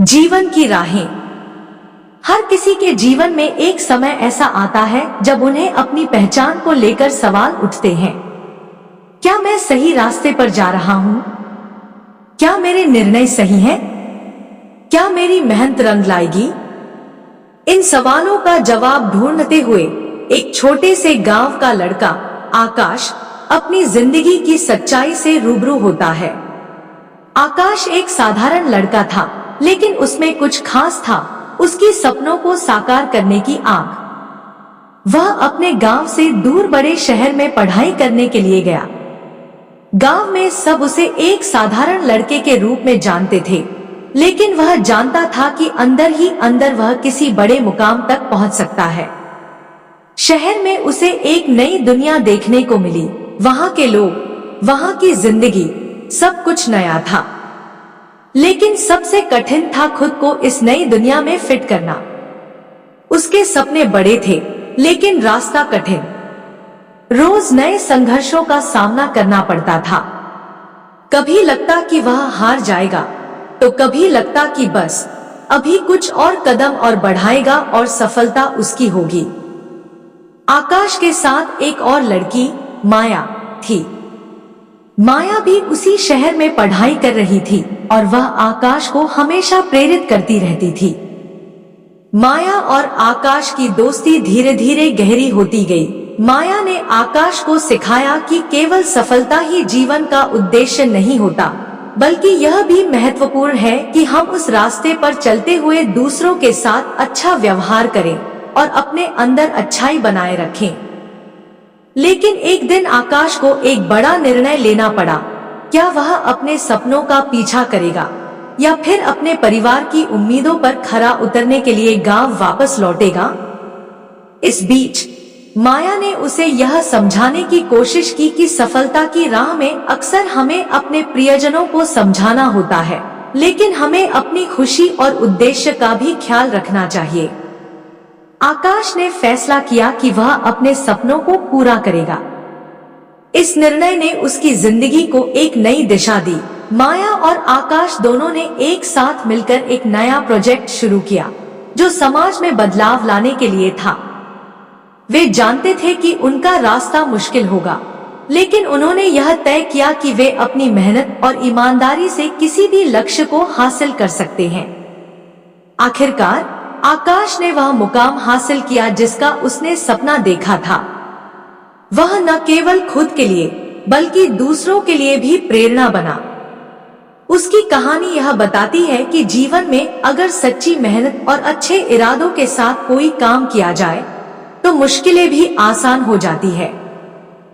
जीवन की राहें। हर किसी के जीवन में एक समय ऐसा आता है जब उन्हें अपनी पहचान को लेकर सवाल उठते हैं। क्या मैं सही रास्ते पर जा रहा हूं? क्या मेरे निर्णय सही हैं? क्या मेरी मेहनत रंग लाएगी? इन सवालों का जवाब ढूंढते हुए एक छोटे से गांव का लड़का आकाश अपनी जिंदगी की सच्चाई से रूबरू होता है। आकाश एक साधारण लड़का था, लेकिन उसमें कुछ खास था, उसकी सपनों को साकार करने की आग। वह अपने गांव से दूर बड़े शहर में पढ़ाई करने के लिए गया। गांव में सब उसे एक साधारण लड़के के रूप में जानते थे, लेकिन वह जानता था कि अंदर ही अंदर वह किसी बड़े मुकाम तक पहुंच सकता है। शहर में उसे एक नई दुनिया देखने को मिली। वहां के लोग, वहां की जिंदगी, सब कुछ नया था। लेकिन सबसे कठिन था खुद को इस नई दुनिया में फिट करना। उसके सपने बड़े थे, लेकिन रास्ता कठिन। रोज नए संघर्षों का सामना करना पड़ता था। कभी लगता कि वह हार जाएगा, तो कभी लगता कि बस अभी कुछ और कदम और बढ़ाएगा और सफलता उसकी होगी। आकाश के साथ एक और लड़की माया थी। माया भी उसी शहर में पढ़ाई कर रही थी और वह आकाश को हमेशा प्रेरित करती रहती थी। माया और आकाश की दोस्ती धीरे धीरे गहरी होती गई। माया ने आकाश को सिखाया कि केवल सफलता ही जीवन का उद्देश्य नहीं होता, बल्कि यह भी महत्वपूर्ण है कि हम उस रास्ते पर चलते हुए दूसरों के साथ अच्छा व्यवहार करें और अपने अंदर अच्छाई बनाए रखें। लेकिन एक दिन आकाश को एक बड़ा निर्णय लेना पड़ा। क्या वह अपने सपनों का पीछा करेगा या फिर अपने परिवार की उम्मीदों पर खरा उतरने के लिए गांव वापस लौटेगा? इस बीच माया ने उसे यह समझाने की कोशिश की कि सफलता की राह में अक्सर हमें अपने प्रियजनों को समझाना होता है, लेकिन हमें अपनी खुशी और उद्देश्य का भी ख्याल रखना चाहिए। आकाश ने फैसला किया कि वह अपने सपनों को पूरा करेगा। इस निर्णय ने उसकी जिंदगी को एक नई दिशा दी। माया और आकाश दोनों ने एक साथ मिलकर एक नया प्रोजेक्ट शुरू किया, जो समाज में बदलाव लाने के लिए था। वे जानते थे कि उनका रास्ता मुश्किल होगा, लेकिन उन्होंने यह तय किया कि वे अपनी मेहनत और ईमानदारी से किसी भी लक्ष्य को हासिल कर सकते हैं। आखिरकार आकाश ने वह मुकाम हासिल किया जिसका उसने सपना देखा था। वह न केवल खुद के लिए बल्कि दूसरों के लिए भी प्रेरणा बना। उसकी कहानी यह बताती है कि जीवन में अगर सच्ची मेहनत और अच्छे इरादों के साथ कोई काम किया जाए तो मुश्किलें भी आसान हो जाती है।